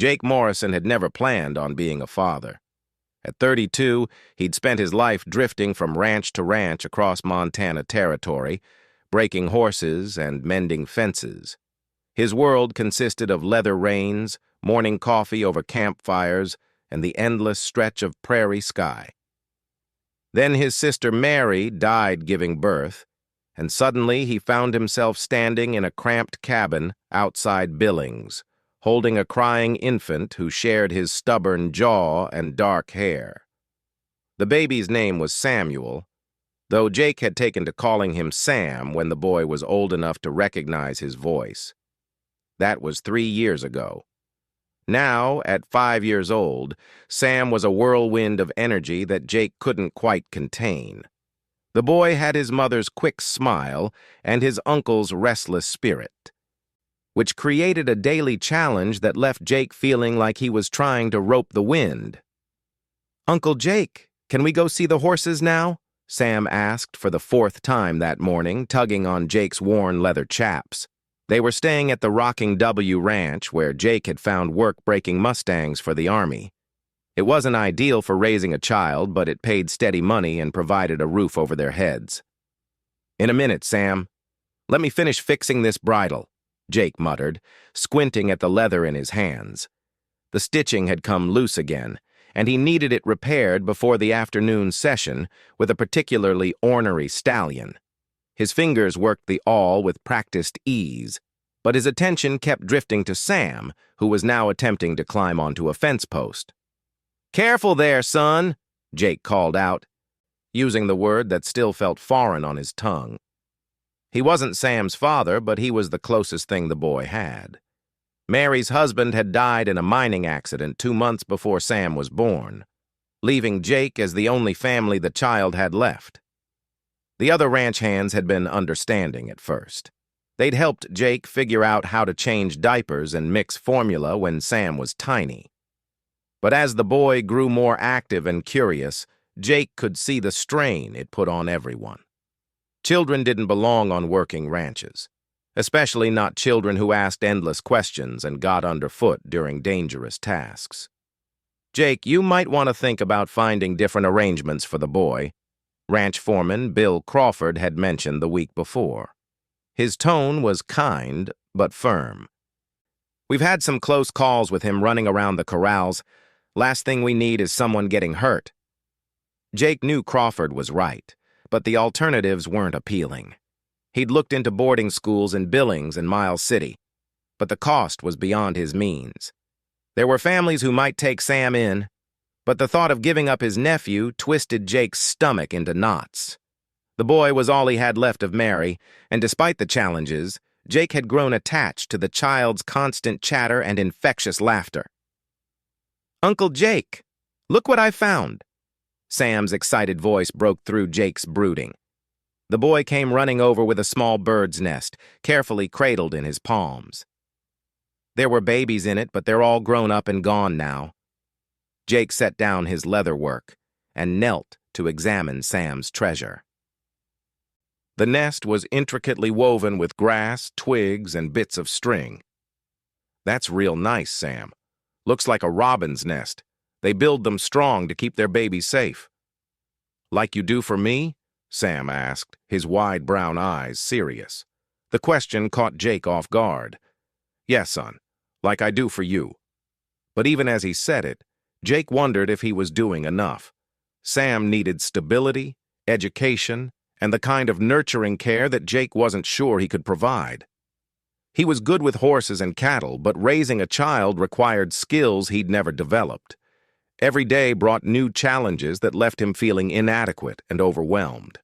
Jake Morrison had never planned on being a father. At 32, he'd spent his life drifting from ranch to ranch across Montana territory, breaking horses and mending fences. His world consisted of leather reins, morning coffee over campfires, and the endless stretch of prairie sky. Then his sister Mary died giving birth, and suddenly he found himself standing in a cramped cabin outside Billings, holding a crying infant who shared his stubborn jaw and dark hair. The baby's name was Samuel, though Jake had taken to calling him Sam when the boy was old enough to recognize his voice. That was 3 years ago. Now, at 5 years old, Sam was a whirlwind of energy that Jake couldn't quite contain. The boy had his mother's quick smile and his uncle's restless spirit, which created a daily challenge that left Jake feeling like he was trying to rope the wind. "Uncle Jake, can we go see the horses now?" Sam asked for the 4th time that morning, tugging on Jake's worn leather chaps. They were staying at the Rocking W Ranch, where Jake had found work breaking Mustangs for the Army. It wasn't ideal for raising a child, but it paid steady money and provided a roof over their heads. "In a minute, Sam. Let me finish fixing this bridle," Jake muttered, squinting at the leather in his hands. The stitching had come loose again, and he needed it repaired before the afternoon session with a particularly ornery stallion. His fingers worked the awl with practiced ease, but his attention kept drifting to Sam, who was now attempting to climb onto a fence post. "Careful there, son," Jake called out, using the word that still felt foreign on his tongue. He wasn't Sam's father, but he was the closest thing the boy had. Mary's husband had died in a mining accident 2 months before Sam was born, leaving Jake as the only family the child had left. The other ranch hands had been understanding at first. They'd helped Jake figure out how to change diapers and mix formula when Sam was tiny. But as the boy grew more active and curious, Jake could see the strain it put on everyone. Children didn't belong on working ranches, especially not children who asked endless questions and got underfoot during dangerous tasks. "Jake, you might want to think about finding different arrangements for the boy," ranch foreman Bill Crawford had mentioned the week before. His tone was kind but firm. "We've had some close calls with him running around the corrals. Last thing we need is someone getting hurt." Jake knew Crawford was right, but the alternatives weren't appealing. He'd looked into boarding schools in Billings and Miles City, but the cost was beyond his means. There were families who might take Sam in, but the thought of giving up his nephew twisted Jake's stomach into knots. The boy was all he had left of Mary, and despite the challenges, Jake had grown attached to the child's constant chatter and infectious laughter. "Uncle Jake, look what I found!" Sam's excited voice broke through Jake's brooding. The boy came running over with a small bird's nest, carefully cradled in his palms. There were babies in it, but they're all grown up and gone now. Jake set down his leather work and knelt to examine Sam's treasure. The nest was intricately woven with grass, twigs, and bits of string. "That's real nice, Sam. Looks like a robin's nest. They build them strong to keep their babies safe." "Like you do for me?" Sam asked, his wide brown eyes serious. The question caught Jake off guard. "Yes, son, like I do for you." But even as he said it, Jake wondered if he was doing enough. Sam needed stability, education, and the kind of nurturing care that Jake wasn't sure he could provide. He was good with horses and cattle, but raising a child required skills he'd never developed. Every day brought new challenges that left him feeling inadequate and overwhelmed.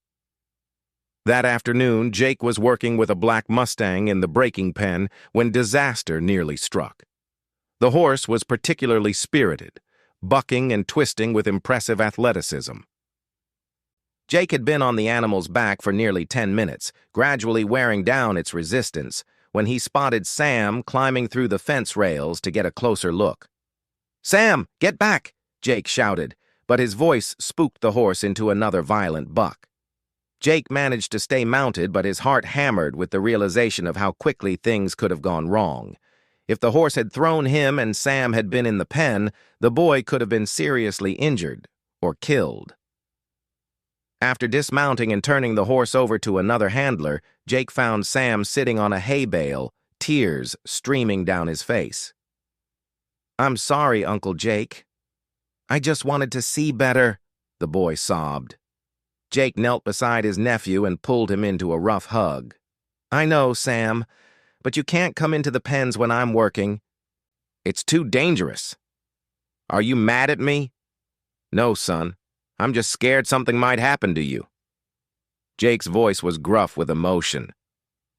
That afternoon, Jake was working with a black Mustang in the breaking pen when disaster nearly struck. The horse was particularly spirited, bucking and twisting with impressive athleticism. Jake had been on the animal's back for nearly 10 minutes, gradually wearing down its resistance, when he spotted Sam climbing through the fence rails to get a closer look. "Sam, get back!" Jake shouted, but his voice spooked the horse into another violent buck. Jake managed to stay mounted, but his heart hammered with the realization of how quickly things could have gone wrong. If the horse had thrown him and Sam had been in the pen, the boy could have been seriously injured or killed. After dismounting and turning the horse over to another handler, Jake found Sam sitting on a hay bale, tears streaming down his face. "I'm sorry, Uncle Jake. I just wanted to see better," the boy sobbed. Jake knelt beside his nephew and pulled him into a rough hug. "I know, Sam, but you can't come into the pens when I'm working. It's too dangerous." "Are you mad at me?" "No, son. I'm just scared something might happen to you." Jake's voice was gruff with emotion.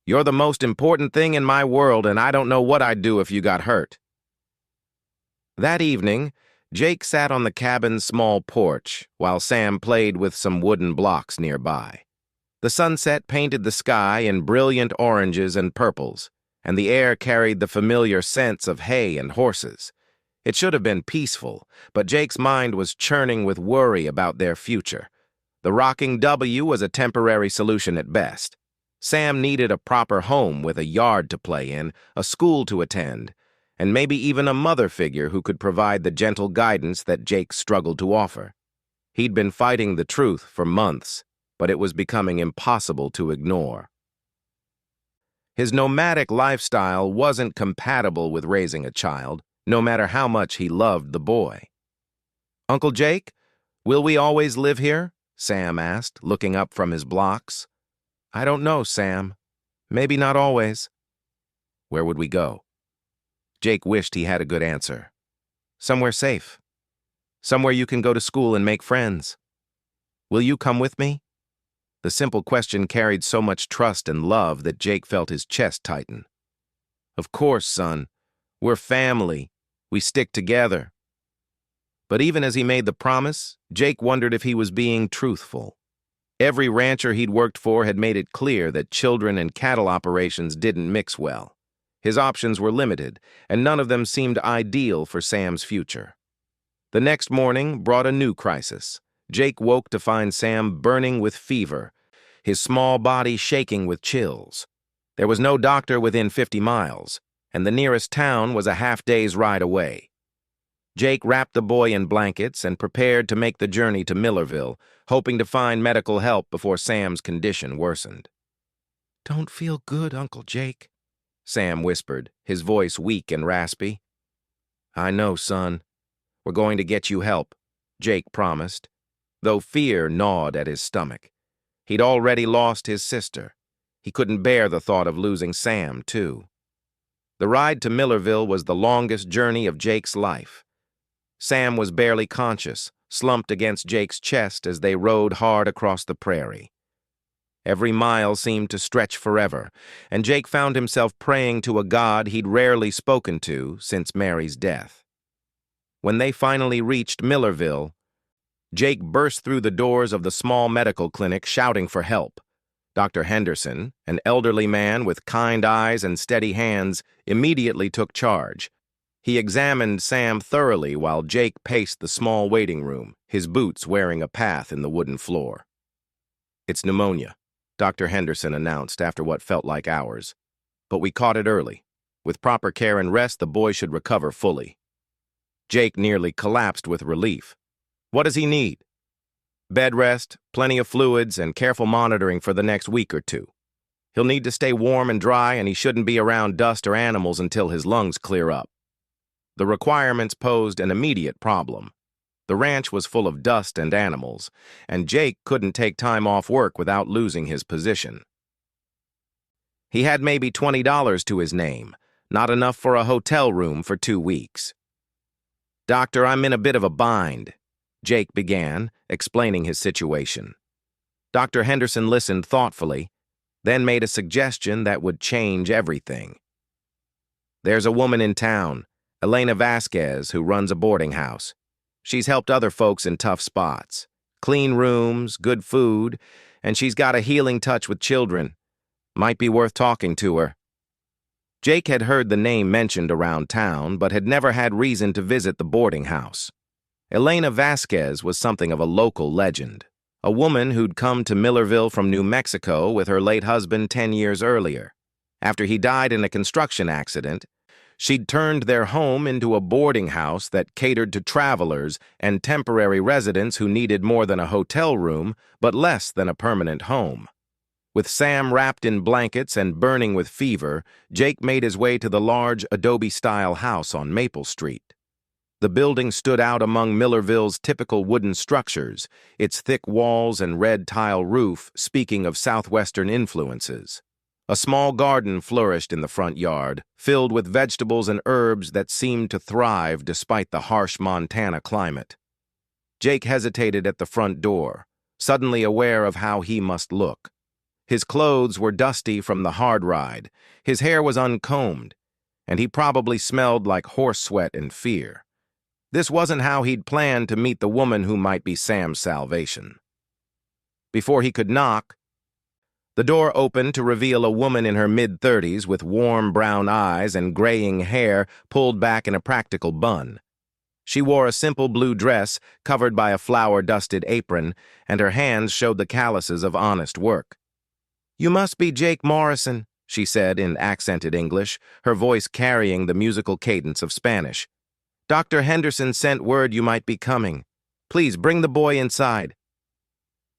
"You're the most important thing in my world, and I don't know what I'd do if you got hurt." That evening, Jake sat on the cabin's small porch while Sam played with some wooden blocks nearby. The sunset painted the sky in brilliant oranges and purples, and the air carried the familiar scents of hay and horses. It should have been peaceful, but Jake's mind was churning with worry about their future. The rocking W was a temporary solution at best. Sam needed a proper home with a yard to play in, a school to attend, and maybe even a mother figure who could provide the gentle guidance that Jake struggled to offer. He'd been fighting the truth for months, but it was becoming impossible to ignore. His nomadic lifestyle wasn't compatible with raising a child, no matter how much he loved the boy. "Uncle Jake, will we always live here?" Sam asked, looking up from his blocks. "I don't know, Sam. Maybe not always." "Where would we go?" Jake wished he had a good answer. "Somewhere safe. Somewhere you can go to school and make friends. Will you come with me?" The simple question carried so much trust and love that Jake felt his chest tighten. "Of course, son. We're family. We stick together." But even as he made the promise, Jake wondered if he was being truthful. Every rancher he'd worked for had made it clear that children and cattle operations didn't mix well. His options were limited, and none of them seemed ideal for Sam's future. The next morning brought a new crisis. Jake woke to find Sam burning with fever, his small body shaking with chills. There was no doctor within 50 miles, and the nearest town was a half-day's ride away. Jake wrapped the boy in blankets and prepared to make the journey to Millerville, hoping to find medical help before Sam's condition worsened. "Don't feel good, Uncle Jake," Sam whispered, his voice weak and raspy. "I know, son. We're going to get you help," Jake promised, though fear gnawed at his stomach. He'd already lost his sister. He couldn't bear the thought of losing Sam, too. The ride to Millerville was the longest journey of Jake's life. Sam was barely conscious, slumped against Jake's chest as they rode hard across the prairie. Every mile seemed to stretch forever, and Jake found himself praying to a God he'd rarely spoken to since Mary's death. When they finally reached Millerville, Jake burst through the doors of the small medical clinic shouting for help. Dr. Henderson, an elderly man with kind eyes and steady hands, immediately took charge. He examined Sam thoroughly while Jake paced the small waiting room, his boots wearing a path in the wooden floor. "It's pneumonia," Dr. Henderson announced after what felt like hours. "But we caught it early. With proper care and rest, the boy should recover fully." Jake nearly collapsed with relief. "What does he need?" "Bed rest, plenty of fluids, and careful monitoring for the next week or two. He'll need to stay warm and dry, and he shouldn't be around dust or animals until his lungs clear up." The requirements posed an immediate problem. The ranch was full of dust and animals, and Jake couldn't take time off work without losing his position. He had maybe $20 to his name, not enough for a hotel room for 2 weeks. "Doctor, I'm in a bit of a bind," Jake began, explaining his situation. Dr. Henderson listened thoughtfully, then made a suggestion that would change everything. "There's a woman in town, Elena Vasquez, who runs a boarding house. She's helped other folks in tough spots. Clean rooms, good food, and she's got a healing touch with children. Might be worth talking to her." Jake had heard the name mentioned around town, but had never had reason to visit the boarding house. Elena Vasquez was something of a local legend, a woman who'd come to Millerville from New Mexico with her late husband 10 years earlier. After he died in a construction accident, She'd turned their home into a boarding house that catered to travelers and temporary residents who needed more than a hotel room, but less than a permanent home. With Sam wrapped in blankets and burning with fever, Jake made his way to the large adobe-style house on Maple Street. The building stood out among Millerville's typical wooden structures, its thick walls and red tile roof speaking of southwestern influences. A small garden flourished in the front yard, filled with vegetables and herbs that seemed to thrive despite the harsh Montana climate. Jake hesitated at the front door, suddenly aware of how he must look. His clothes were dusty from the hard ride, his hair was uncombed, and he probably smelled like horse sweat and fear. This wasn't how he'd planned to meet the woman who might be Sam's salvation. Before he could knock, the door opened to reveal a woman in her mid-30s with warm brown eyes and graying hair pulled back in a practical bun. She wore a simple blue dress covered by a flour-dusted apron, and her hands showed the calluses of honest work. "You must be Jake Morrison," she said in accented English, her voice carrying the musical cadence of Spanish. "Dr. Henderson sent word you might be coming. Please bring the boy inside."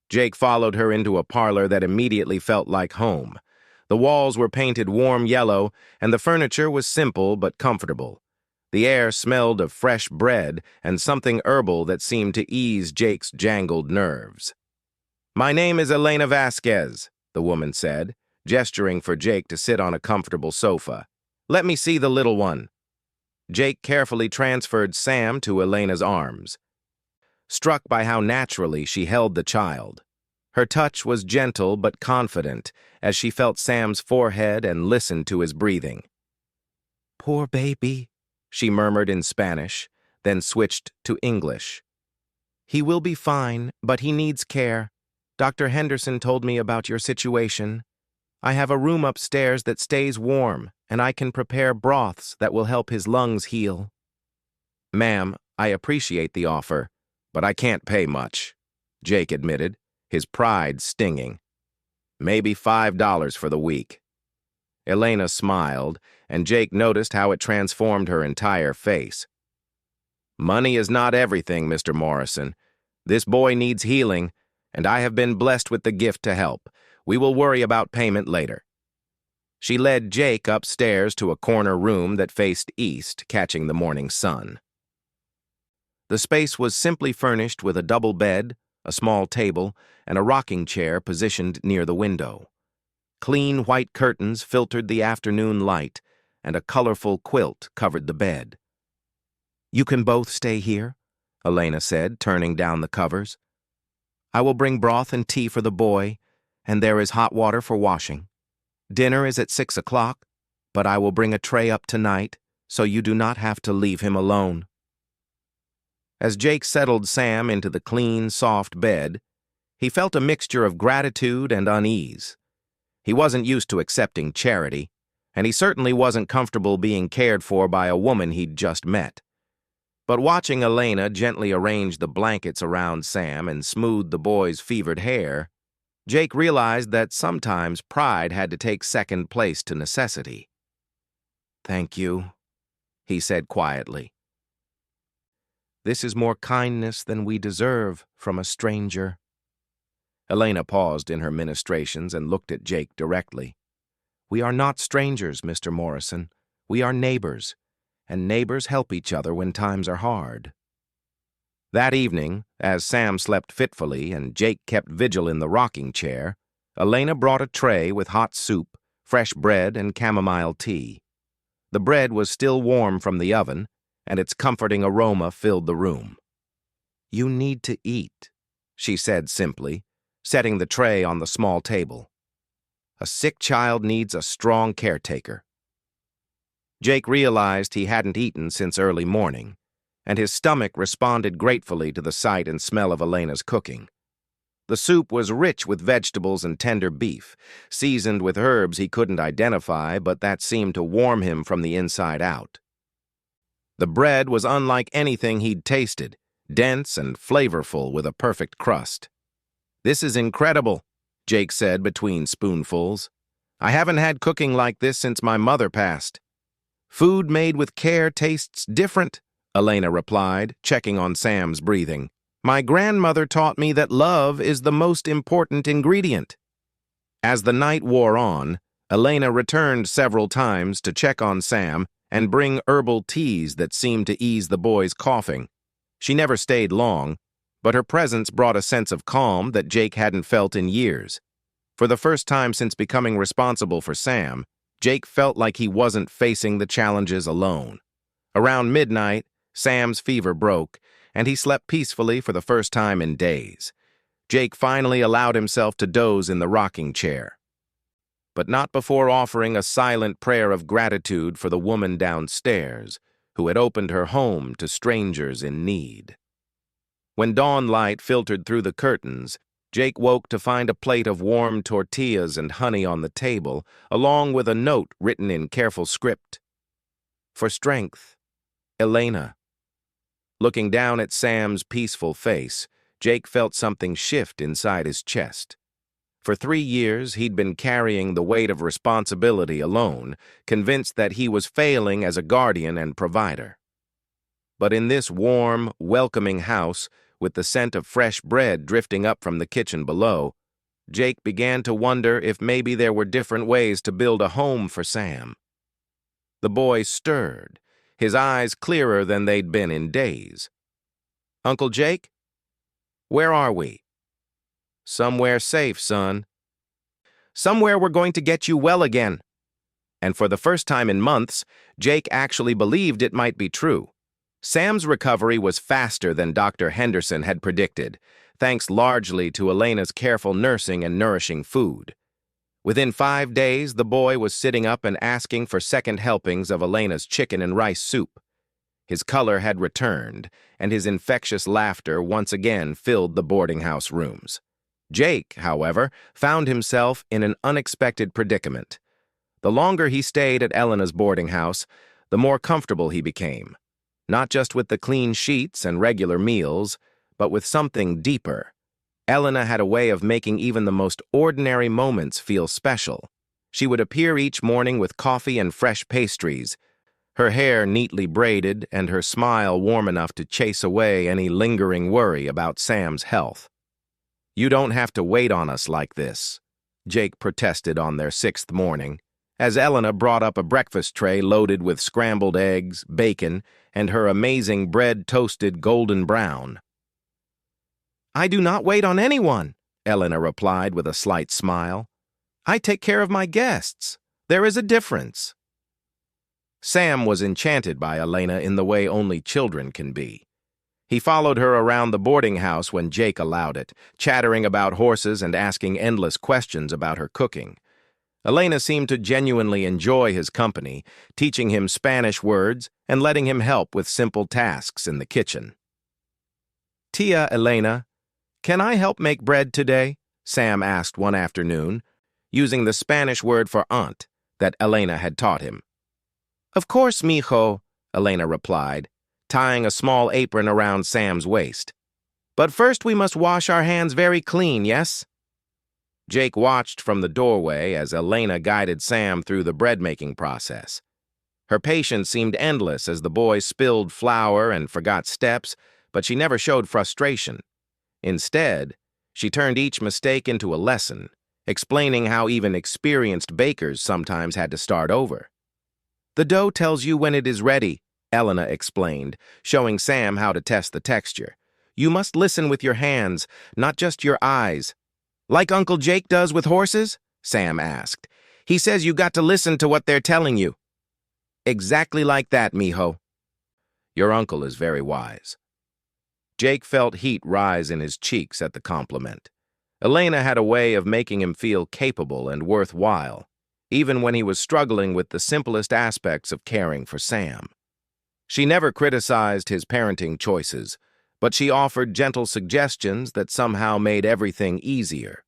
Jake followed her into a parlor that immediately felt like home. The walls were painted warm yellow, and the furniture was simple but comfortable. The air smelled of fresh bread and something herbal that seemed to ease Jake's jangled nerves. "My name is Elena Vasquez," the woman said, gesturing for Jake to sit on a comfortable sofa. "Let me see the little one." Jake carefully transferred Sam to Elena's arms, struck by how naturally she held the child. Her touch was gentle but confident as she felt Sam's forehead and listened to his breathing. "Poor baby," she murmured in Spanish, then switched to English. "He will be fine, but he needs care. Dr. Henderson told me about your situation. I have a room upstairs that stays warm, and I can prepare broths that will help his lungs heal." "Ma'am, I appreciate the offer, but I can't pay much," Jake admitted, his pride stinging. "Maybe $5 for the week." Elena smiled, and Jake noticed how it transformed her entire face. "Money is not everything, Mr. Morrison. This boy needs healing, and I have been blessed with the gift to help. We will worry about payment later." She led Jake upstairs to a corner room that faced east, catching the morning sun. The space was simply furnished with a double bed, a small table, and a rocking chair positioned near the window. Clean white curtains filtered the afternoon light, and a colorful quilt covered the bed. "You can both stay here," Elena said, turning down the covers. "I will bring broth and tea for the boy, and there is hot water for washing. Dinner is at 6 o'clock, but I will bring a tray up tonight, so you do not have to leave him alone." As Jake settled Sam into the clean, soft bed, he felt a mixture of gratitude and unease. He wasn't used to accepting charity, and he certainly wasn't comfortable being cared for by a woman he'd just met. But watching Elena gently arrange the blankets around Sam and smooth the boy's fevered hair, Jake realized that sometimes pride had to take second place to necessity. "Thank you," he said quietly. "This is more kindness than we deserve from a stranger." Elena paused in her ministrations and looked at Jake directly. "We are not strangers, Mr. Morrison. We are neighbors, and neighbors help each other when times are hard." That evening, as Sam slept fitfully and Jake kept vigil in the rocking chair, Elena brought a tray with hot soup, fresh bread, and chamomile tea. The bread was still warm from the oven, and its comforting aroma filled the room. "You need to eat," she said simply, setting the tray on the small table. "A sick child needs a strong caretaker." Jake realized he hadn't eaten since early morning, and his stomach responded gratefully to the sight and smell of Elena's cooking. The soup was rich with vegetables and tender beef, seasoned with herbs he couldn't identify, but that seemed to warm him from the inside out. The bread was unlike anything he'd tasted, dense and flavorful with a perfect crust. "This is incredible," Jake said between spoonfuls. "I haven't had cooking like this since my mother passed." Food made with care tastes different, Elena replied, checking on Sam's breathing. My grandmother taught me that love is the most important ingredient. As the night wore on, Elena returned several times to check on Sam and bring herbal teas that seemed to ease the boy's coughing. She never stayed long, but her presence brought a sense of calm that Jake hadn't felt in years. For the first time since becoming responsible for Sam, Jake felt like he wasn't facing the challenges alone. Around midnight, Sam's fever broke, and he slept peacefully for the first time in days. Jake finally allowed himself to doze in the rocking chair, but not before offering a silent prayer of gratitude for the woman downstairs who had opened her home to strangers in need. When dawn light filtered through the curtains, Jake woke to find a plate of warm tortillas and honey on the table, along with a note written in careful script. For strength, Elena. Looking down at Sam's peaceful face, Jake felt something shift inside his chest. For 3 years, he'd been carrying the weight of responsibility alone, convinced that he was failing as a guardian and provider. But in this warm, welcoming house, with the scent of fresh bread drifting up from the kitchen below, Jake began to wonder if maybe there were different ways to build a home for Sam. The boy stirred, his eyes clearer than they'd been in days. Uncle Jake? Where are we? Somewhere safe, son. Somewhere we're going to get you well again. And for the first time in months, Jake actually believed it might be true. Sam's recovery was faster than Dr. Henderson had predicted, thanks largely to Elena's careful nursing and nourishing food. Within 5 days, the boy was sitting up and asking for second helpings of Elena's chicken and rice soup. His color had returned, and his infectious laughter once again filled the boarding house rooms. Jake, however, found himself in an unexpected predicament. The longer he stayed at Elena's boarding house, the more comfortable he became. Not just with the clean sheets and regular meals, but with something deeper. Elena had a way of making even the most ordinary moments feel special. She would appear each morning with coffee and fresh pastries, her hair neatly braided and her smile warm enough to chase away any lingering worry about Sam's health. You don't have to wait on us like this, Jake protested on their 6th morning, as Elena brought up a breakfast tray loaded with scrambled eggs, bacon, and her amazing bread toasted golden brown. I do not wait on anyone, Elena replied with a slight smile. I take care of my guests. There is a difference. Sam was enchanted by Elena in the way only children can be. He followed her around the boarding house when Jake allowed it, chattering about horses and asking endless questions about her cooking. Elena seemed to genuinely enjoy his company, teaching him Spanish words and letting him help with simple tasks in the kitchen. Tia Elena, can I help make bread today? Sam asked one afternoon, using the Spanish word for aunt that Elena had taught him. Of course, mijo, Elena replied, tying a small apron around Sam's waist. But first we must wash our hands very clean, yes? Jake watched from the doorway as Elena guided Sam through the bread-making process. Her patience seemed endless as the boy spilled flour and forgot steps, but she never showed frustration. Instead, she turned each mistake into a lesson, explaining how even experienced bakers sometimes had to start over. The dough tells you when it is ready, Elena explained, showing Sam how to test the texture. You must listen with your hands, not just your eyes. Like Uncle Jake does with horses? Sam asked. He says you got to listen to what they're telling you. Exactly like that, mijo. Your uncle is very wise. Jake felt heat rise in his cheeks at the compliment. Elena had a way of making him feel capable and worthwhile, even when he was struggling with the simplest aspects of caring for Sam. She never criticized his parenting choices, but she offered gentle suggestions that somehow made everything easier.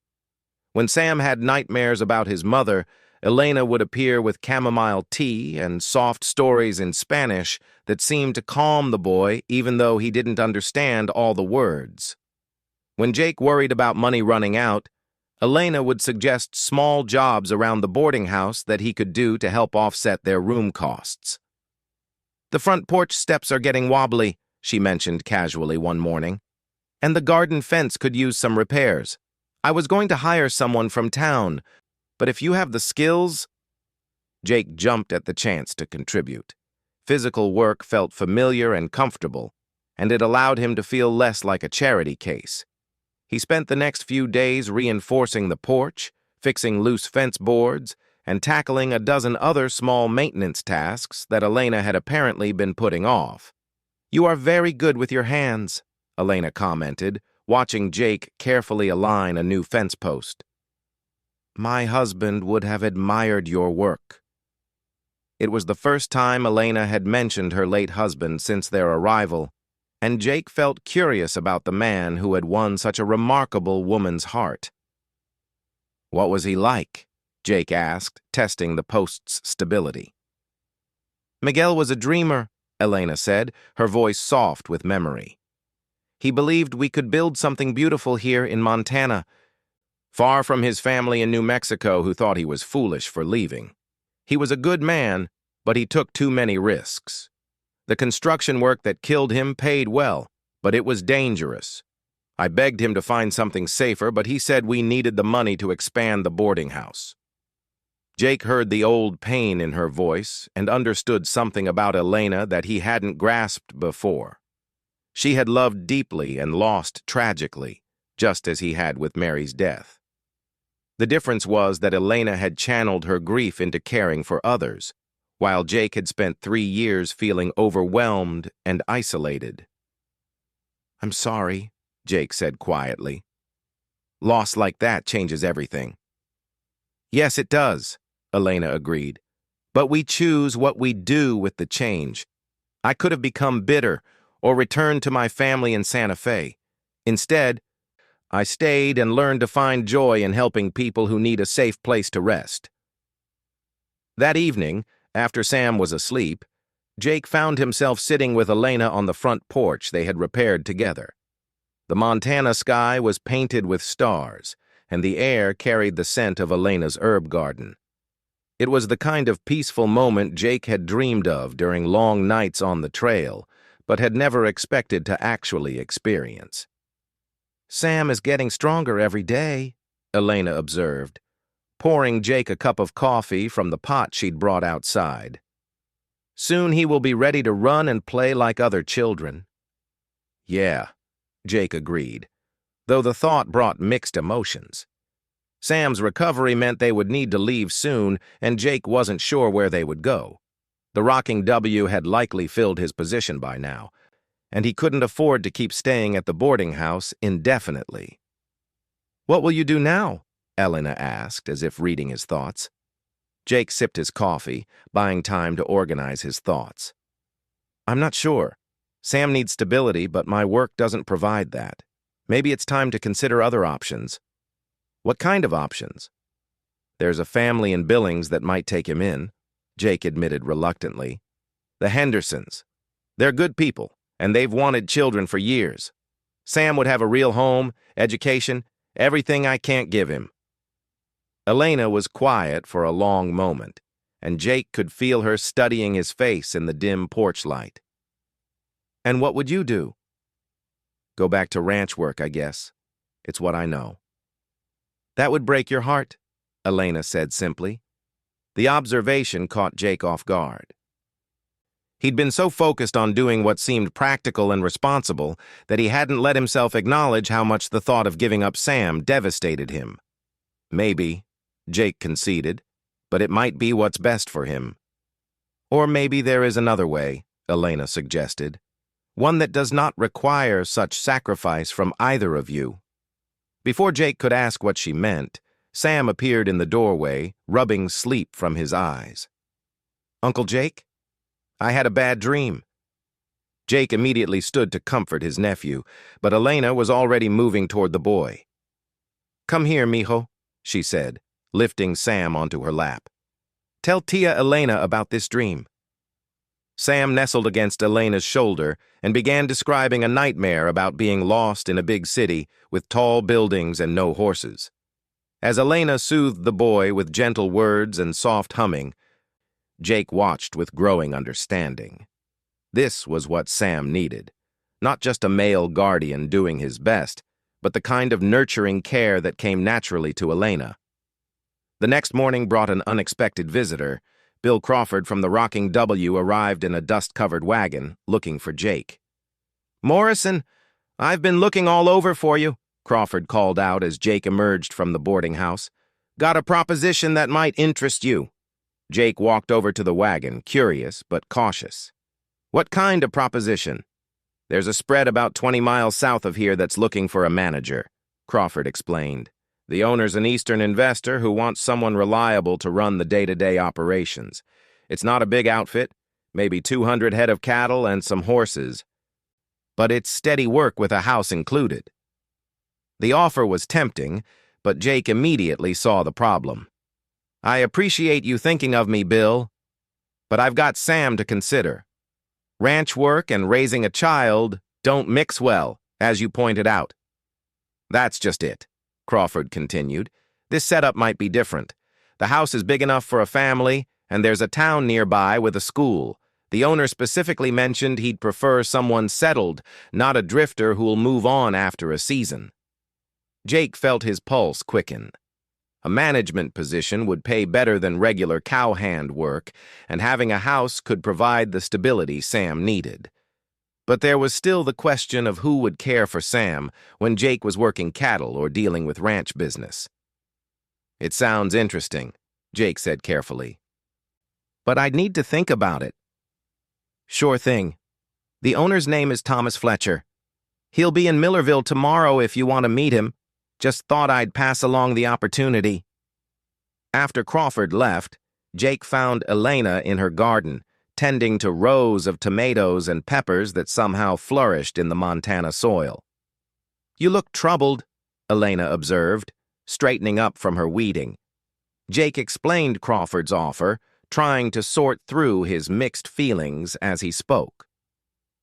When Sam had nightmares about his mother, Elena would appear with chamomile tea and soft stories in Spanish that seemed to calm the boy even though he didn't understand all the words. When Jake worried about money running out, Elena would suggest small jobs around the boarding house that he could do to help offset their room costs. The front porch steps are getting wobbly, she mentioned casually one morning. And the garden fence could use some repairs. I was going to hire someone from town, but if you have the skills... Jake jumped at the chance to contribute. Physical work felt familiar and comfortable, and it allowed him to feel less like a charity case. He spent the next few days reinforcing the porch, fixing loose fence boards, and tackling a dozen other small maintenance tasks that Elena had apparently been putting off. "You are very good with your hands," Elena commented, watching Jake carefully align a new fence post. "My husband would have admired your work." It was the first time Elena had mentioned her late husband since their arrival, and Jake felt curious about the man who had won such a remarkable woman's heart. "What was he like?" Jake asked, testing the post's stability. "Miguel was a dreamer," Elena said, her voice soft with memory. "He believed we could build something beautiful here in Montana, far from his family in New Mexico who thought he was foolish for leaving. He was a good man, but he took too many risks. The construction work that killed him paid well, but it was dangerous. I begged him to find something safer, but he said we needed the money to expand the boarding house." Jake heard the old pain in her voice and understood something about Elena that he hadn't grasped before. She had loved deeply and lost tragically, just as he had with Mary's death. The difference was that Elena had channeled her grief into caring for others, while Jake had spent 3 years feeling overwhelmed and isolated. "I'm sorry," Jake said quietly. "Loss like that changes everything." "Yes, it does," Elena agreed. "But we choose what we do with the change. I could have become bitter or returned to my family in Santa Fe. Instead, I stayed and learned to find joy in helping people who need a safe place to rest." That evening, after Sam was asleep, Jake found himself sitting with Elena on the front porch they had repaired together. The Montana sky was painted with stars, and the air carried the scent of Elena's herb garden. It was the kind of peaceful moment Jake had dreamed of during long nights on the trail, but had never expected to actually experience. "Sam is getting stronger every day," Elena observed, pouring Jake a cup of coffee from the pot she'd brought outside. "Soon he will be ready to run and play like other children." "Yeah," Jake agreed, though the thought brought mixed emotions. Sam's recovery meant they would need to leave soon, and Jake wasn't sure where they would go. The rocking W had likely filled his position by now, and he couldn't afford to keep staying at the boarding house indefinitely. "What will you do now?" Elena asked, as if reading his thoughts. Jake sipped his coffee, buying time to organize his thoughts. "I'm not sure. Sam needs stability, but my work doesn't provide that. Maybe it's time to consider other options." "What kind of options?" "There's a family in Billings that might take him in," Jake admitted reluctantly. "The Hendersons. They're good people, and they've wanted children for years. Sam would have a real home, education, everything I can't give him." Elena was quiet for a long moment, and Jake could feel her studying his face in the dim porch light. "And what would you do?" "Go back to ranch work, I guess. It's what I know." "That would break your heart," Elena said simply. The observation caught Jake off guard. He'd been so focused on doing what seemed practical and responsible that he hadn't let himself acknowledge how much the thought of giving up Sam devastated him. "Maybe," Jake conceded, "but it might be what's best for him." "Or maybe there is another way," Elena suggested. "One that does not require such sacrifice from either of you." Before Jake could ask what she meant, Sam appeared in the doorway, rubbing sleep from his eyes. "Uncle Jake? I had a bad dream." Jake immediately stood to comfort his nephew, but Elena was already moving toward the boy. "Come here, mijo," she said, lifting Sam onto her lap. "Tell Tia Elena about this dream." Sam nestled against Elena's shoulder and began describing a nightmare about being lost in a big city with tall buildings and no horses. As Elena soothed the boy with gentle words and soft humming, Jake watched with growing understanding. This was what Sam needed. Not just a male guardian doing his best, but the kind of nurturing care that came naturally to Elena. The next morning brought an unexpected visitor. Bill Crawford from the Rocking W arrived in a dust-covered wagon, looking for Jake. "Morrison, I've been looking all over for you," Crawford called out as Jake emerged from the boarding house. "Got a proposition that might interest you." Jake walked over to the wagon, curious but cautious. "What kind of proposition?" "There's a spread about 20 miles south of here that's looking for a manager," Crawford explained. "The owner's an Eastern investor who wants someone reliable to run the day-to-day operations. It's not a big outfit, maybe 200 head of cattle and some horses, but it's steady work with a house included." The offer was tempting, but Jake immediately saw the problem. "I appreciate you thinking of me, Bill, but I've got Sam to consider. Ranch work and raising a child don't mix well, as you pointed out." "That's just it," Crawford continued. "This setup might be different. The house is big enough for a family, and there's a town nearby with a school. The owner specifically mentioned he'd prefer someone settled, not a drifter who'll move on after a season." Jake felt his pulse quicken. A management position would pay better than regular cowhand work, and having a house could provide the stability Sam needed. But there was still the question of who would care for Sam when Jake was working cattle or dealing with ranch business. "It sounds interesting," Jake said carefully. "But I'd need to think about it." "Sure thing. The owner's name is Thomas Fletcher. He'll be in Millerville tomorrow if you want to meet him. Just thought I'd pass along the opportunity." After Crawford left, Jake found Elena in her garden, tending to rows of tomatoes and peppers that somehow flourished in the Montana soil. "You look troubled," Elena observed, straightening up from her weeding. Jake explained Crawford's offer, trying to sort through his mixed feelings as he spoke.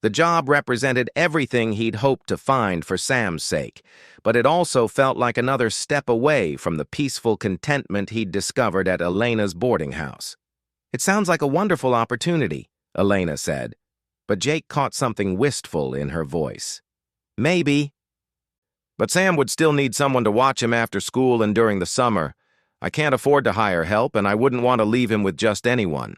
The job represented everything he'd hoped to find for Sam's sake, but it also felt like another step away from the peaceful contentment he'd discovered at Elena's boarding house. "It sounds like a wonderful opportunity," Elena said, but Jake caught something wistful in her voice. "Maybe. But Sam would still need someone to watch him after school and during the summer. I can't afford to hire help, and I wouldn't want to leave him with just anyone."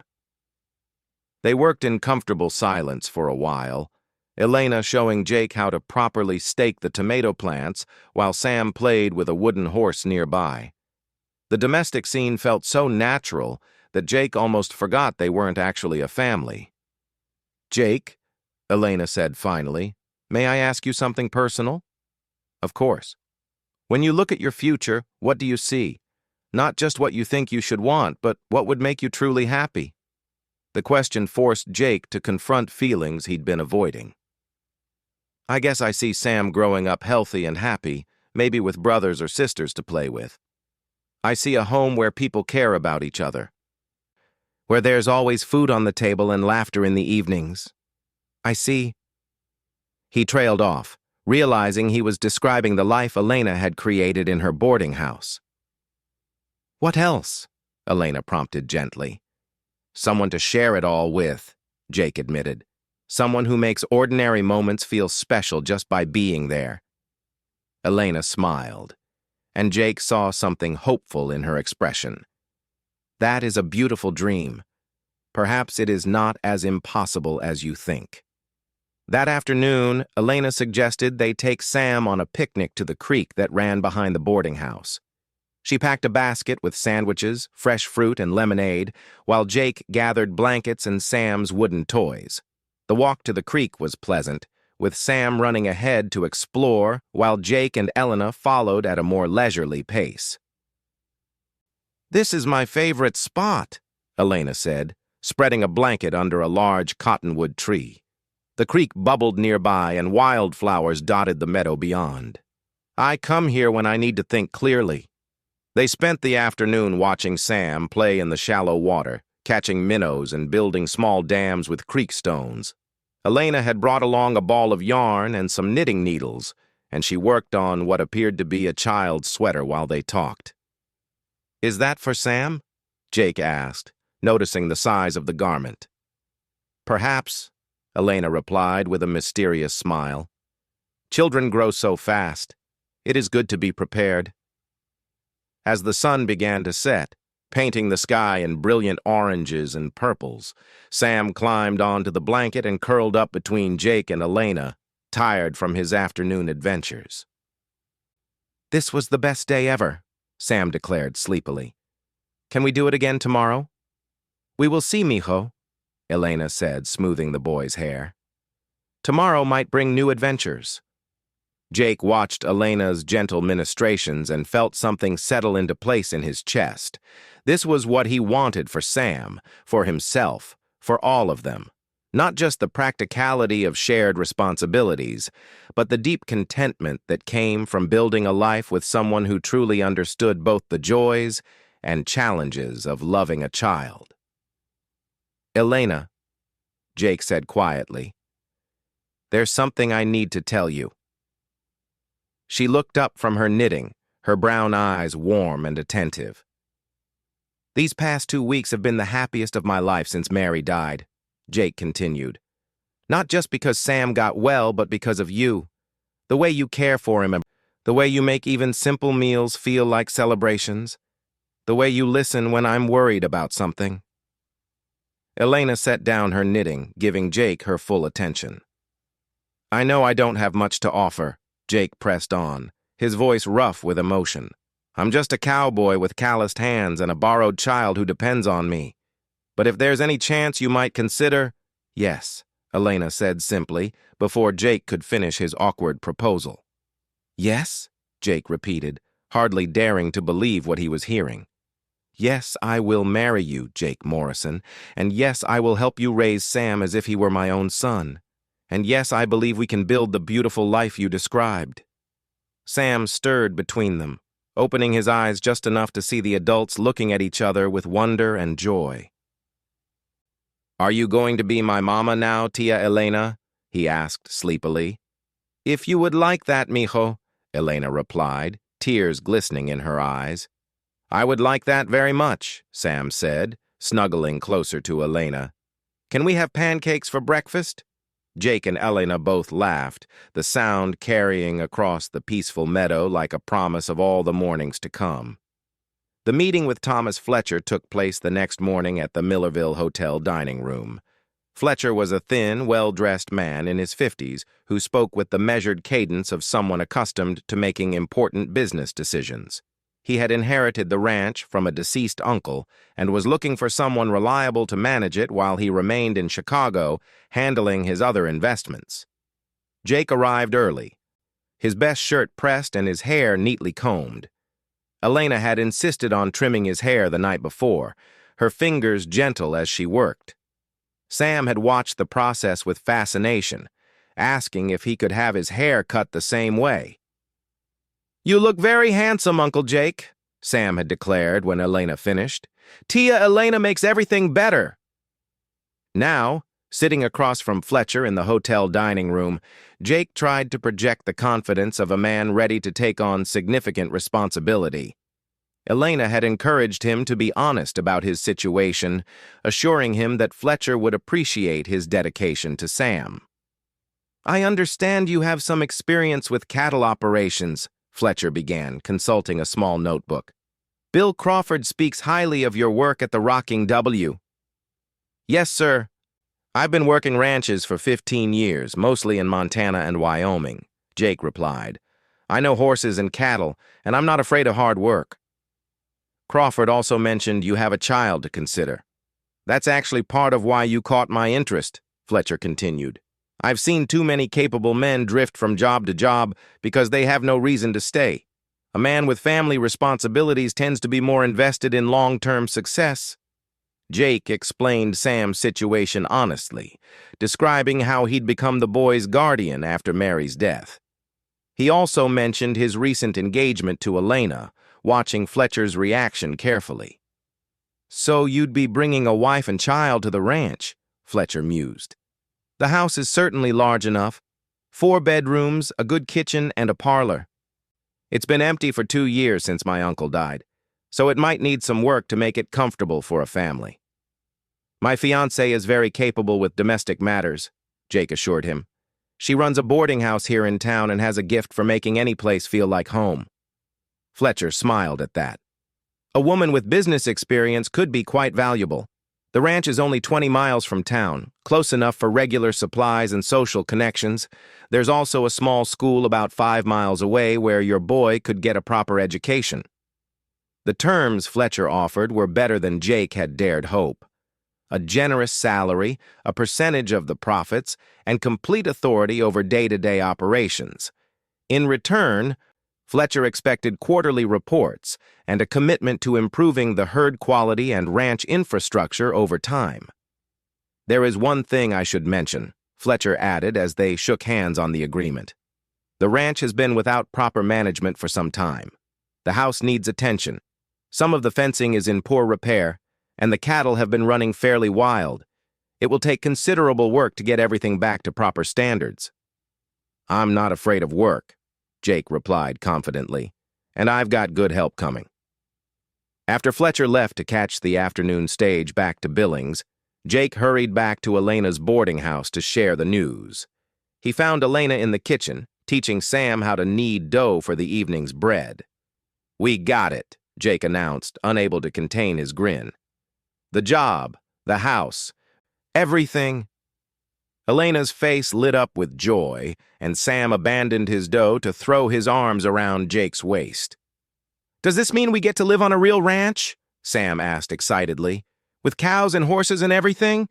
They worked in comfortable silence for a while, Elena showing Jake how to properly stake the tomato plants while Sam played with a wooden horse nearby. The domestic scene felt so natural that Jake almost forgot they weren't actually a family. "Jake," Elena said finally, "may I ask you something personal?" "Of course." "When you look at your future, what do you see? Not just what you think you should want, but what would make you truly happy?" The question forced Jake to confront feelings he'd been avoiding. "I guess I see Sam growing up healthy and happy, maybe with brothers or sisters to play with. I see a home where people care about each other, where there's always food on the table and laughter in the evenings. I see—" He trailed off, realizing he was describing the life Elena had created in her boarding house. "What else?" Elena prompted gently. "Someone to share it all with," Jake admitted. "Someone who makes ordinary moments feel special just by being there." Elena smiled, and Jake saw something hopeful in her expression. "That is a beautiful dream. Perhaps it is not as impossible as you think." That afternoon, Elena suggested they take Sam on a picnic to the creek that ran behind the boarding house. She packed a basket with sandwiches, fresh fruit, and lemonade, while Jake gathered blankets and Sam's wooden toys. The walk to the creek was pleasant, with Sam running ahead to explore, while Jake and Elena followed at a more leisurely pace. "This is my favorite spot," Elena said, spreading a blanket under a large cottonwood tree. The creek bubbled nearby, and wildflowers dotted the meadow beyond. "I come here when I need to think clearly." They spent the afternoon watching Sam play in the shallow water, catching minnows and building small dams with creek stones. Elena had brought along a ball of yarn and some knitting needles, and she worked on what appeared to be a child's sweater while they talked. "Is that for Sam?" Jake asked, noticing the size of the garment. "Perhaps," Elena replied with a mysterious smile. Children grow so fast. It is good to be prepared. As the sun began to set, painting the sky in brilliant oranges and purples, Sam climbed onto the blanket and curled up between Jake and Elena, tired from his afternoon adventures. This was the best day ever, Sam declared sleepily. Can we do it again tomorrow? We will see, mijo, Elena said, smoothing the boy's hair. Tomorrow might bring new adventures. Jake watched Elena's gentle ministrations and felt something settle into place in his chest. This was what he wanted for Sam, for himself, for all of them. Not just the practicality of shared responsibilities, but the deep contentment that came from building a life with someone who truly understood both the joys and challenges of loving a child. Elena, Jake said quietly, there's something I need to tell you. She looked up from her knitting, her brown eyes warm and attentive. These past 2 weeks have been the happiest of my life since Mary died, Jake continued. Not just because Sam got well, but because of you. The way you care for him, the way you make even simple meals feel like celebrations, the way you listen when I'm worried about something. Elena set down her knitting, giving Jake her full attention. I know I don't have much to offer, Jake pressed on, his voice rough with emotion. I'm just a cowboy with calloused hands and a borrowed child who depends on me. But if there's any chance you might consider... Yes, Elena said simply, before Jake could finish his awkward proposal. Yes? Jake repeated, hardly daring to believe what he was hearing. Yes, I will marry you, Jake Morrison, and yes, I will help you raise Sam as if he were my own son. And yes, I believe we can build the beautiful life you described. Sam stirred between them, opening his eyes just enough to see the adults looking at each other with wonder and joy. Are you going to be my mama now, Tia Elena? He asked sleepily. If you would like that, mijo, Elena replied, tears glistening in her eyes. I would like that very much, Sam said, snuggling closer to Elena. Can we have pancakes for breakfast? Jake and Elena both laughed, the sound carrying across the peaceful meadow like a promise of all the mornings to come. The meeting with Thomas Fletcher took place the next morning at the Millerville Hotel dining room. Fletcher was a thin, well-dressed man in his 50s who spoke with the measured cadence of someone accustomed to making important business decisions. He had inherited the ranch from a deceased uncle and was looking for someone reliable to manage it while he remained in Chicago, handling his other investments. Jake arrived early, his best shirt pressed and his hair neatly combed. Elena had insisted on trimming his hair the night before, her fingers gentle as she worked. Sam had watched the process with fascination, asking if he could have his hair cut the same way. You look very handsome, Uncle Jake, Sam had declared when Elena finished. Tia Elena makes everything better. Now, sitting across from Fletcher in the hotel dining room, Jake tried to project the confidence of a man ready to take on significant responsibility. Elena had encouraged him to be honest about his situation, assuring him that Fletcher would appreciate his dedication to Sam. I understand you have some experience with cattle operations, Fletcher began, consulting a small notebook. Bill Crawford speaks highly of your work at the Rocking W. Yes, sir. I've been working ranches for 15 years, mostly in Montana and Wyoming, Jake replied. I know horses and cattle, and I'm not afraid of hard work. Crawford also mentioned you have a child to consider. That's actually part of why you caught my interest, Fletcher continued. I've seen too many capable men drift from job to job because they have no reason to stay. A man with family responsibilities tends to be more invested in long-term success. Jake explained Sam's situation honestly, describing how he'd become the boy's guardian after Mary's death. He also mentioned his recent engagement to Elena, watching Fletcher's reaction carefully. So you'd be bringing a wife and child to the ranch, Fletcher mused. The house is certainly large enough. 4 bedrooms, a good kitchen, and a parlor. It's been empty for 2 years since my uncle died, so it might need some work to make it comfortable for a family. My fiancé is very capable with domestic matters, Jake assured him. "She runs a boarding house here in town and has a gift for making any place feel like home." Fletcher smiled at that. A woman with business experience could be quite valuable. The ranch is only 20 miles from town, close enough for regular supplies and social connections. There's also a small school about 5 miles away where your boy could get a proper education. The terms Fletcher offered were better than Jake had dared hope. A generous salary, a percentage of the profits, and complete authority over day-to-day operations. In return, Fletcher expected quarterly reports and a commitment to improving the herd quality and ranch infrastructure over time. "There is one thing I should mention," Fletcher added as they shook hands on the agreement. "The ranch has been without proper management for some time. The house needs attention. Some of the fencing is in poor repair, and the cattle have been running fairly wild. It will take considerable work to get everything back to proper standards." "I'm not afraid of work," Jake replied confidently, "and I've got good help coming." After Fletcher left to catch the afternoon stage back to Billings, Jake hurried back to Elena's boarding house to share the news. He found Elena in the kitchen, teaching Sam how to knead dough for the evening's bread. "We got it," Jake announced, unable to contain his grin. "The job, the house, everything." Elena's face lit up with joy, and Sam abandoned his dough to throw his arms around Jake's waist. "Does this mean we get to live on a real ranch?" Sam asked excitedly. "With cows and horses and everything?"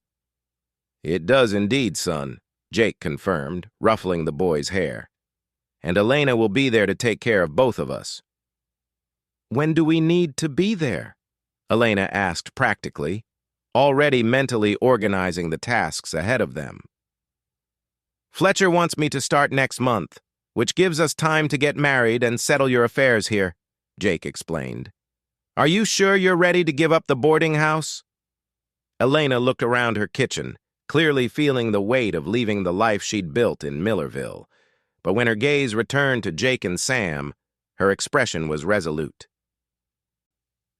"It does indeed, son," Jake confirmed, ruffling the boy's hair. "And Elena will be there to take care of both of us." "When do we need to be there?" Elena asked practically, already mentally organizing the tasks ahead of them. "Fletcher wants me to start next month, which gives us time to get married and settle your affairs here," Jake explained. "Are you sure you're ready to give up the boarding house?" Elena looked around her kitchen, clearly feeling the weight of leaving the life she'd built in Millerville. But when her gaze returned to Jake and Sam, her expression was resolute.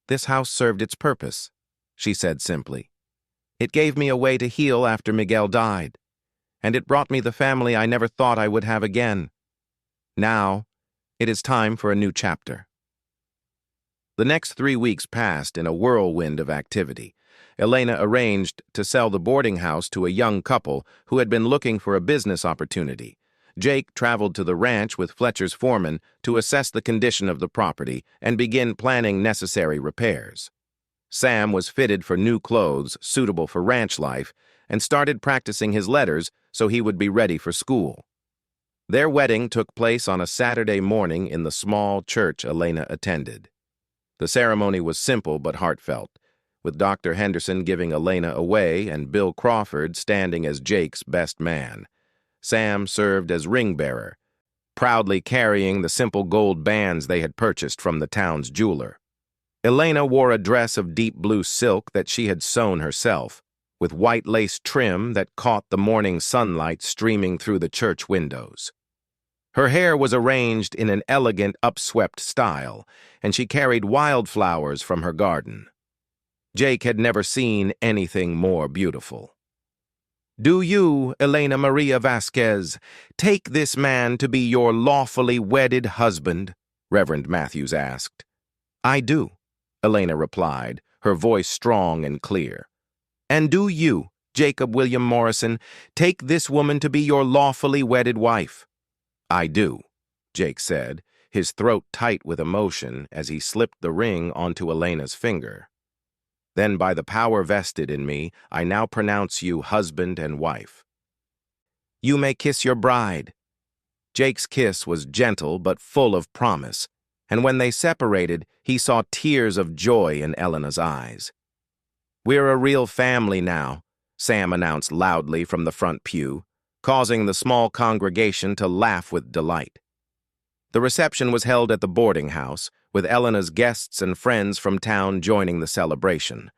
"This house served its purpose," she said simply. "It gave me a way to heal after Miguel died, and it brought me the family I never thought I would have again. Now, it is time for a new chapter." The next 3 weeks passed in a whirlwind of activity. Elena arranged to sell the boarding house to a young couple who had been looking for a business opportunity. Jake traveled to the ranch with Fletcher's foreman to assess the condition of the property and begin planning necessary repairs. Sam was fitted for new clothes suitable for ranch life and started practicing his letters so he would be ready for school. Their wedding took place on a Saturday morning in the small church Elena attended. The ceremony was simple but heartfelt, with Dr. Henderson giving Elena away and Bill Crawford standing as Jake's best man. Sam served as ring bearer, proudly carrying the simple gold bands they had purchased from the town's jeweler. Elena wore a dress of deep blue silk that she had sewn herself, with white lace trim that caught the morning sunlight streaming through the church windows. Her hair was arranged in an elegant, upswept style, and she carried wildflowers from her garden. Jake had never seen anything more beautiful. "Do you, Elena Maria Vasquez, take this man to be your lawfully wedded husband?" Reverend Matthews asked. "I do," Elena replied, her voice strong and clear. "And do you, Jacob William Morrison, take this woman to be your lawfully wedded wife?" "I do," Jake said, his throat tight with emotion as he slipped the ring onto Elena's finger. "Then by the power vested in me, I now pronounce you husband and wife." "You may kiss your bride." Jake's kiss was gentle but full of promise, and when they separated, he saw tears of joy in Elena's eyes. "We're a real family now," Sam announced loudly from the front pew, causing the small congregation to laugh with delight. The reception was held at the boarding house, with Elena's guests and friends from town joining the celebration.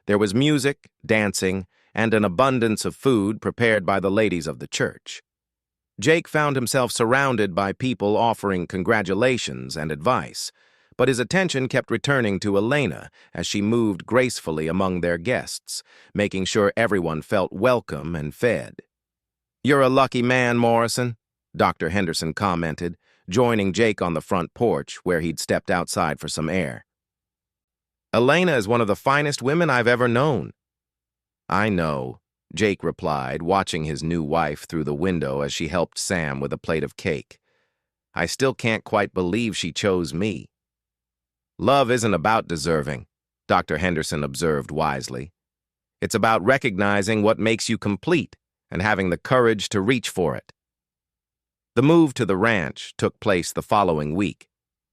There was music, dancing, and an abundance of food prepared by the ladies of the church. Jake found himself surrounded by people offering congratulations and advice, but his attention kept returning to Elena as she moved gracefully among their guests, making sure everyone felt welcome and fed. "You're a lucky man, Morrison," Dr. Henderson commented, joining Jake on the front porch where he'd stepped outside for some air. "Elena is one of the finest women I've ever known." "I know," Jake replied, watching his new wife through the window as she helped Sam with a plate of cake. "I still can't quite believe she chose me." "Love isn't about deserving," Dr. Henderson observed wisely. "It's about recognizing what makes you complete and having the courage to reach for it." The move to the ranch took place the following week.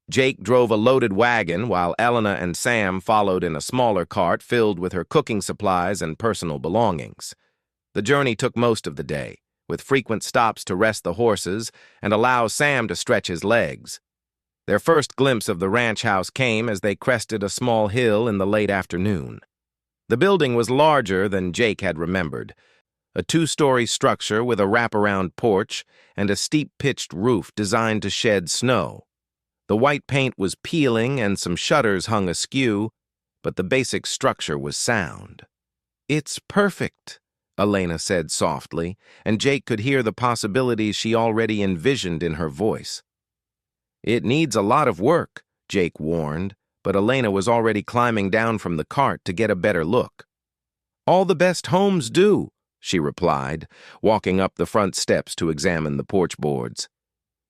Jake drove a loaded wagon while Elena and Sam followed in a smaller cart filled with her cooking supplies and personal belongings. The journey took most of the day, with frequent stops to rest the horses and allow Sam to stretch his legs. Their first glimpse of the ranch house came as they crested a small hill in the late afternoon. The building was larger than Jake had remembered, a two-story structure with a wraparound porch and a steep pitched roof designed to shed snow. The white paint was peeling and some shutters hung askew, but the basic structure was sound. "It's perfect," Elena said softly, and Jake could hear the possibilities she already envisioned in her voice. "It needs a lot of work," Jake warned, but Elena was already climbing down from the cart to get a better look. "All the best homes do," she replied, walking up the front steps to examine the porch boards.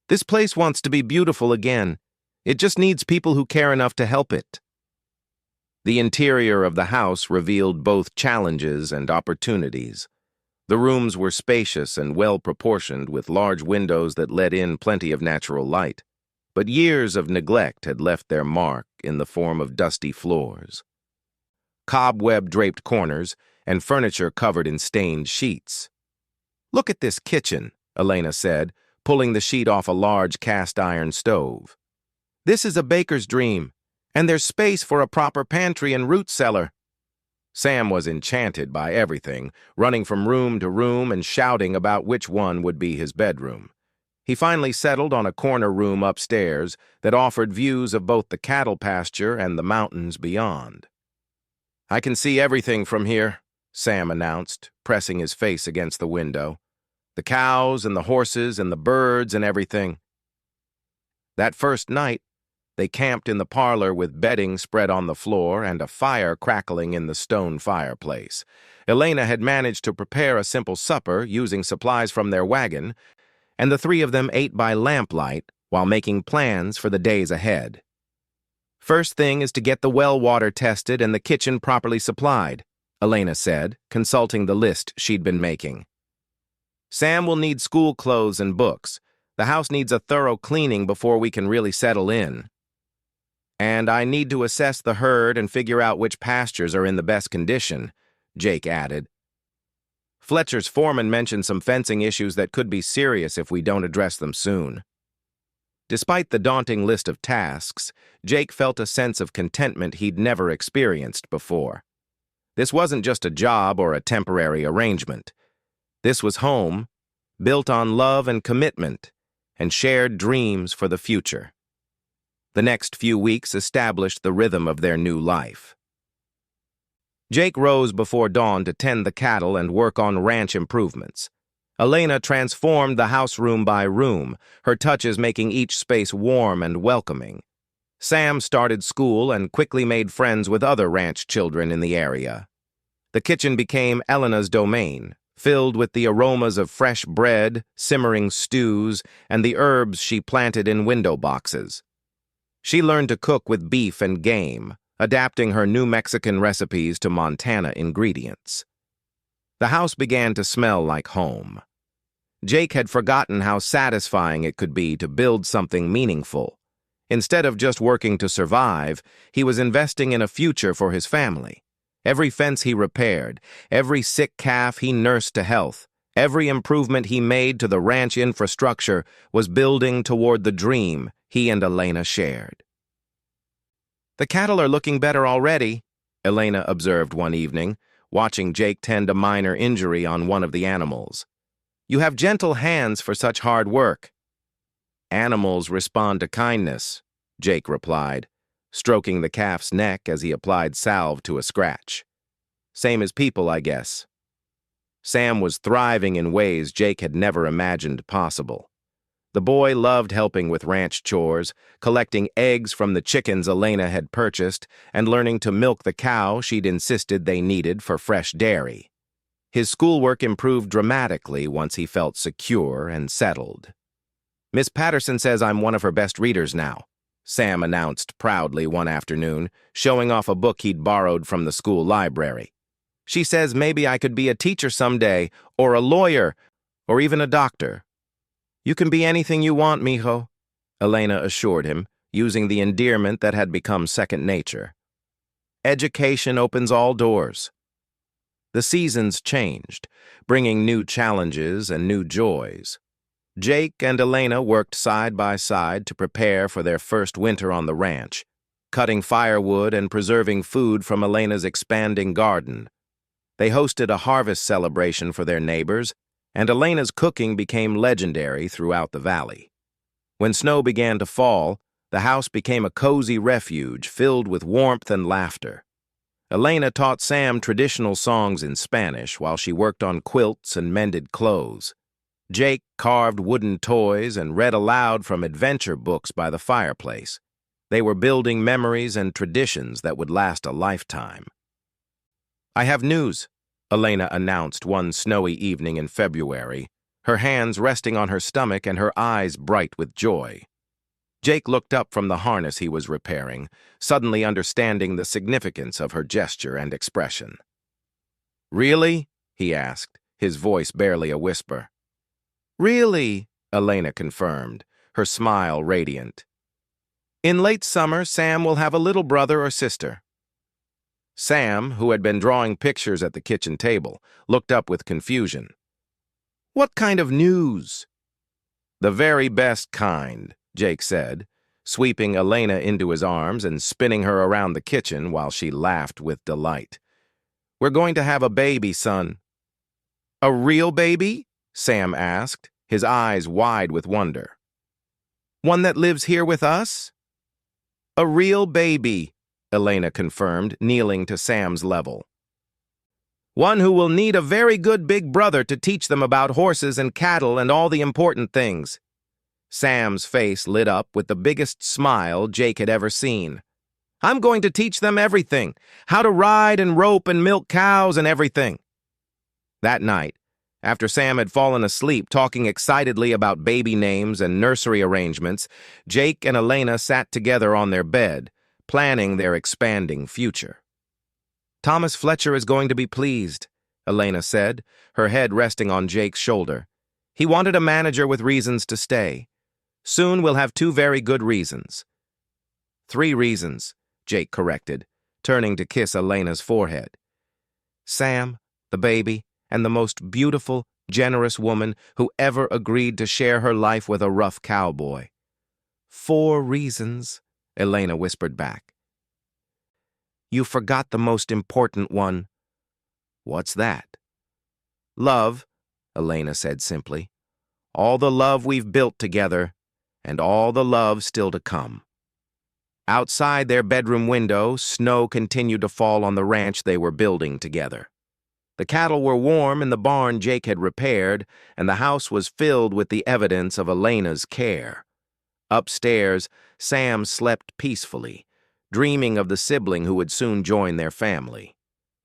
"This place wants to be beautiful again. It just needs people who care enough to help it." The interior of the house revealed both challenges and opportunities. The rooms were spacious and well-proportioned, with large windows that let in plenty of natural light. But years of neglect had left their mark in the form of dusty floors, cobweb-draped corners, and furniture covered in stained sheets. "Look at this kitchen," Elena said, pulling the sheet off a large cast-iron stove. "This is a baker's dream, and there's space for a proper pantry and root cellar." Sam was enchanted by everything, running from room to room and shouting about which one would be his bedroom. He finally settled on a corner room upstairs that offered views of both the cattle pasture and the mountains beyond. "I can see everything from here," Sam announced, pressing his face against the window. "The cows and the horses and the birds and everything." That first night, they camped in the parlor with bedding spread on the floor and a fire crackling in the stone fireplace. Elena had managed to prepare a simple supper using supplies from their wagon, and the three of them ate by lamplight while making plans for the days ahead. "First thing is to get the well water tested and the kitchen properly supplied," Elena said, consulting the list she'd been making. "Sam will need school clothes and books. The house needs a thorough cleaning before we can really settle in. And I need to assess the herd and figure out which pastures are in the best condition," Jake added. "Fletcher's foreman mentioned some fencing issues that could be serious if we don't address them soon." Despite the daunting list of tasks, Jake felt a sense of contentment he'd never experienced before. This wasn't just a job or a temporary arrangement. This was home, built on love and commitment, and shared dreams for the future. The next few weeks established the rhythm of their new life. Jake rose before dawn to tend the cattle and work on ranch improvements. Elena transformed the house room by room, her touches making each space warm and welcoming. Sam started school and quickly made friends with other ranch children in the area. The kitchen became Elena's domain, filled with the aromas of fresh bread, simmering stews, and the herbs she planted in window boxes. She learned to cook with beef and game, adapting her New Mexican recipes to Montana ingredients. The house began to smell like home. Jake had forgotten how satisfying it could be to build something meaningful. Instead of just working to survive, he was investing in a future for his family. Every fence he repaired, every sick calf he nursed to health, every improvement he made to the ranch infrastructure was building toward the dream he and Elena shared. "The cattle are looking better already," Elena observed one evening, watching Jake tend a minor injury on one of the animals. "You have gentle hands for such hard work." "Animals respond to kindness," Jake replied, stroking the calf's neck as he applied salve to a scratch. "Same as people, I guess." Sam was thriving in ways Jake had never imagined possible. The boy loved helping with ranch chores, collecting eggs from the chickens Elena had purchased, and learning to milk the cow she'd insisted they needed for fresh dairy. His schoolwork improved dramatically once he felt secure and settled. "Miss Patterson says I'm one of her best readers now," Sam announced proudly one afternoon, showing off a book he'd borrowed from the school library. "She says maybe I could be a teacher someday, or a lawyer, or even a doctor." "You can be anything you want, mijo," Elena assured him, using the endearment that had become second nature. Education opens all doors. The seasons changed, bringing new challenges and new joys. Jake and Elena worked side by side to prepare for their first winter on the ranch, cutting firewood and preserving food from Elena's expanding garden. They hosted a harvest celebration for their neighbors, and Elena's cooking became legendary throughout the valley. When snow began to fall, the house became a cozy refuge filled with warmth and laughter. Elena taught Sam traditional songs in Spanish while she worked on quilts and mended clothes. Jake carved wooden toys and read aloud from adventure books by the fireplace. They were building memories and traditions that would last a lifetime. "I have news," Elena announced one snowy evening in February, her hands resting on her stomach and her eyes bright with joy. Jake looked up from the harness he was repairing, suddenly understanding the significance of her gesture and expression. "Really?" he asked, his voice barely a whisper. "Really?" Elena confirmed, her smile radiant. "In late summer, Sam will have a little brother or sister." Sam, who had been drawing pictures at the kitchen table, looked up with confusion. "What kind of news?" "The very best kind," Jake said, sweeping Elena into his arms and spinning her around the kitchen while she laughed with delight. "We're going to have a baby, son." "A real baby?" Sam asked, his eyes wide with wonder. "One that lives here with us?" "A real baby," Elena confirmed, kneeling to Sam's level. "One who will need a very good big brother to teach them about horses and cattle and all the important things." Sam's face lit up with the biggest smile Jake had ever seen. "I'm going to teach them everything, how to ride and rope and milk cows and everything." That night, after Sam had fallen asleep talking excitedly about baby names and nursery arrangements, Jake and Elena sat together on their bed, planning their expanding future. "Thomas Fletcher is going to be pleased," Elena said, her head resting on Jake's shoulder. "He wanted a manager with reasons to stay. Soon we'll have 2 very good reasons." 3 reasons, Jake corrected, turning to kiss Elena's forehead. "Sam, the baby, and the most beautiful, generous woman who ever agreed to share her life with a rough cowboy." 4 reasons, Elena whispered back. "You forgot the most important one." "What's that?" "Love," Elena said simply. "All the love we've built together, and all the love still to come." Outside their bedroom window, snow continued to fall on the ranch they were building together. The cattle were warm in the barn Jake had repaired, and the house was filled with the evidence of Elena's care. Upstairs, Sam slept peacefully, dreaming of the sibling who would soon join their family.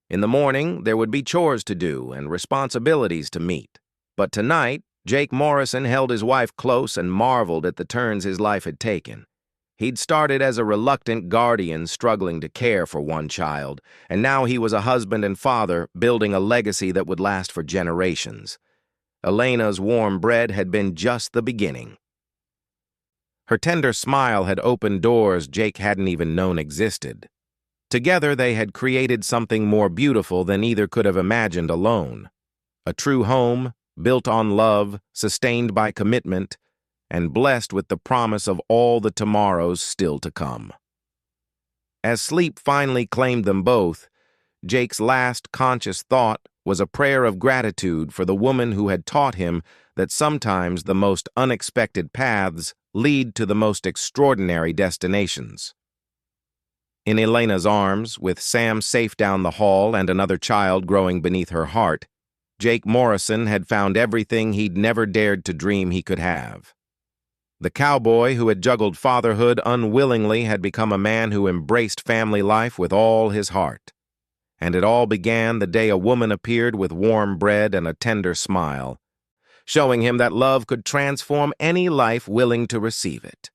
In the morning, there would be chores to do and responsibilities to meet. But tonight, Jake Morrison held his wife close and marveled at the turns his life had taken. He'd started as a reluctant guardian struggling to care for one child, and now he was a husband and father building a legacy that would last for generations. Elena's warm bread had been just the beginning. Her tender smile had opened doors Jake hadn't even known existed. Together they had created something more beautiful than either could have imagined alone. A true home, built on love, sustained by commitment, and blessed with the promise of all the tomorrows still to come. As sleep finally claimed them both, Jake's last conscious thought was a prayer of gratitude for the woman who had taught him that sometimes the most unexpected paths lead to the most extraordinary destinations. In Elena's arms, with Sam safe down the hall and another child growing beneath her heart, Jake Morrison had found everything he'd never dared to dream he could have. The cowboy who had juggled fatherhood unwillingly had become a man who embraced family life with all his heart. And it all began the day a woman appeared with warm bread and a tender smile, showing him that love could transform any life willing to receive it.